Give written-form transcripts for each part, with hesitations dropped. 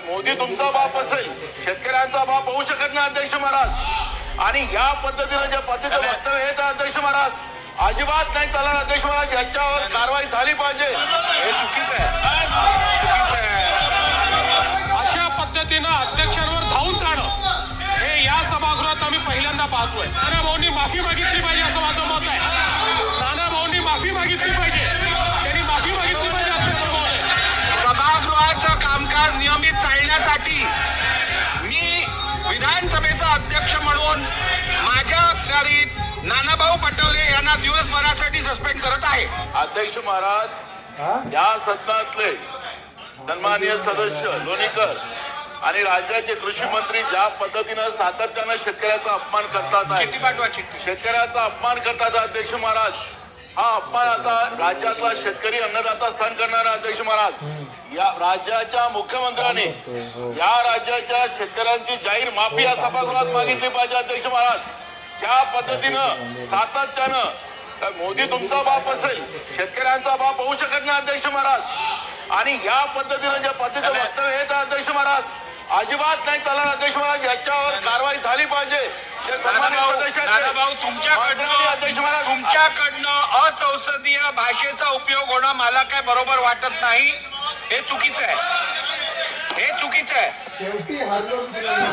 मोदी तुमचा बाप असेल, शेतकऱ्यांचा बाप होऊ शकत नाही अध्यक्ष महाराज। आणि या पद्धतीने ज्या पद्धतीचं वक्तव्य आहे अध्यक्ष महाराज अजिबात नाही चालणार अध्यक्ष महाराज। याच्यावर कारवाई झाली पाहिजे, हे चुकीचं आहे, चुकीचं आहे। अशा पद्धतीनं अध्यक्षांवर धावून जाणं हे या सभागृहात आम्ही पहिल्यांदा पाहतोय। नाना भाऊंनी माफी मागितली पाहिजे असं माझं मत आहे। नाना भाऊंनी माफी मागितली पाहिजे, त्यांनी माफी मागितली पाहिजे अध्यक्ष महोदय। सभागृहाचं कामकाज नियमित चालण्यासाठी मी विधानसभेचा अध्यक्ष म्हणून माझ्या अखत्यारीत नानाभाऊ पटोले यांना दिवसभरासाठी सस्पेंड करत आहे। अध्यक्ष महाराज या सदनातले सन्माननीय सदस्य लोणीकर आणि राज्याचे कृषी मंत्री ज्या पद्धतीनं सातत्यानं शेतकऱ्याचा अपमान करतात आहे, शेतकऱ्याचा अपमान करतात अध्यक्ष महाराज, हा अपमान आता राज्यातला शेतकरी अन्नदाता सहन करणारा अध्यक्ष महाराज। या राज्याच्या मुख्यमंत्र्यांनी या राज्याच्या शेतकऱ्यांची जाहीर माफी या सभागृहात मागितली पाहिजे अध्यक्ष महाराज। त्या पद्धतीनं सातत्यानं मोदी तुमचा बाप असेल, शेतकऱ्यांचा बाप होऊ शकत नाही अध्यक्ष महाराज। आणि या पद्धतीने ज्या पद्धतीचं वक्तव्य आहे अध्यक्ष महाराज अजिबात नाही चालणार अध्यक्ष महाराज। याच्यावर कारवाई झाली पाहिजे। नानाभाऊ तुमच्याकडनं असंसदीय भाषेचा उपयोग होणं मला काय बरोबर वाटत नाही, हे चुकीचं आहे, हे चुकीचं आहे।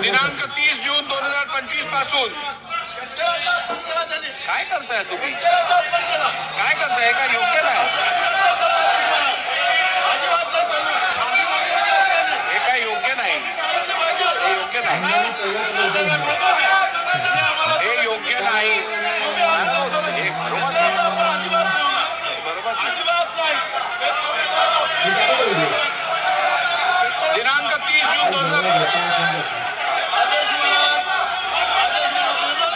दिनांक 30 जून 2025 पासून काय करताय तुम्ही, काय करताय, काय योग्य नाही, हे काय योग्य नाही, हे योग्य नाही, हे योग्य नाही, हे बरोबर दिनांक 30 जून 2025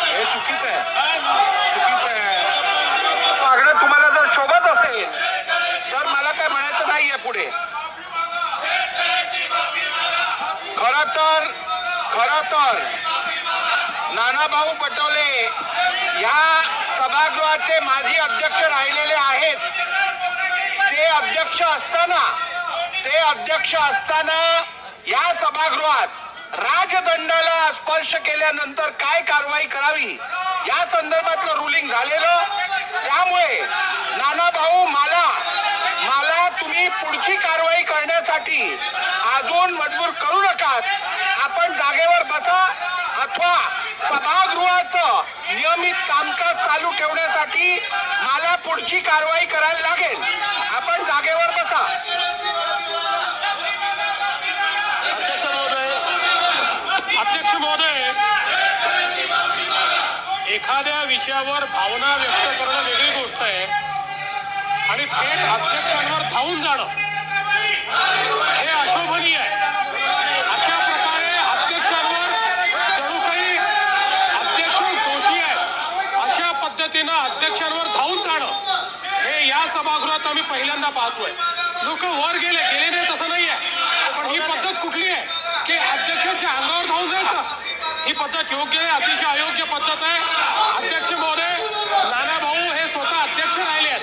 हे चुकीचं आहे, चुकीचं आहे। मागणं तुम्हाला जर शोभत असेल तर मला काय म्हणायचं नाहीये पुढे। खरं तर नानाभाऊ पटोले या सभागृहाचे माजी अध्यक्ष राहिलेले आहेत। ते अध्यक्ष असताना या सभागृहात राजदंडाला स्पर्श केल्यानंतर काय कारवाई करावी या संदर्भातलं रुलिंग झालेलं। त्यामुळे नानाभाऊ मला तुम्ही पुढची कारवाई करण्यासाठी अजून मजबूर करू नका। आपण जागेवर बसा अथवा सभागृहाचं नियमित कामकाज चालू ठेवण्यासाठी मला पुढची कारवाई करायला लागेल। आपण जागेवर बसा। अध्यक्ष महोदय, एखाद्या विषयावर भावना व्यक्त करणं वेगळी गोष्ट आहे आणि थेट अध्यक्षांवर धावून जाणं हे अशोभनीय आहे। अशा प्रकारे अध्यक्षांवर जणू काही अध्यक्ष दोषी आहेत अशा पद्धतीनं अध्यक्षांवर धावून जाणं हे या सभागृहात आम्ही पहिल्यांदा पाहतोय। लोक वर गेले नाही तसं नाही आहे, पण ही पद्धत कुठली आहे की अध्यक्षांच्या अंगावर धावून जायचं? ही पद्धत योग्य आहे, अतिशय अयोग्य पद्धत आहे। अध्यक्ष महोदय, नाना भाऊ हे स्वतः अध्यक्ष राहिले आहेत।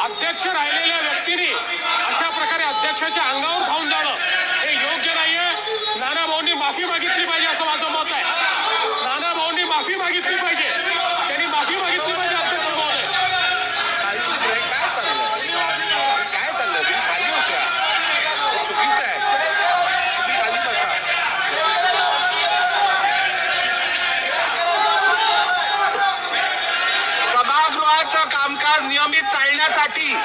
अध्यक्ष राहिलेल्या व्यक्तीने अशा प्रकारे अध्यक्षाच्या अंगावर धावून जाणं हे योग्य नाहीये। नाना भाऊंनी माफी मागितली पाहिजे असं माझं मत आहे। नाना भाऊंनी माफी मागितली पाहिजे, त्यांनी माफी मागितली पाहिजे अध्यक्ष महोदय। काय चाललंय तुम्ही खाली उतरा, हे चुकीचं आहे, तुम्ही खाली बसा। सभागृहाचं कामकाज नियमित चालण्यासाठी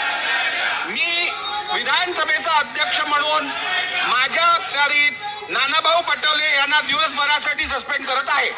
मी विधानसभेचा अध्यक्ष म्हणून माझ्या अखत्यारीत नानाभाऊ पटोले यांना दिवसभरासाठी सस्पेंड करत आहे।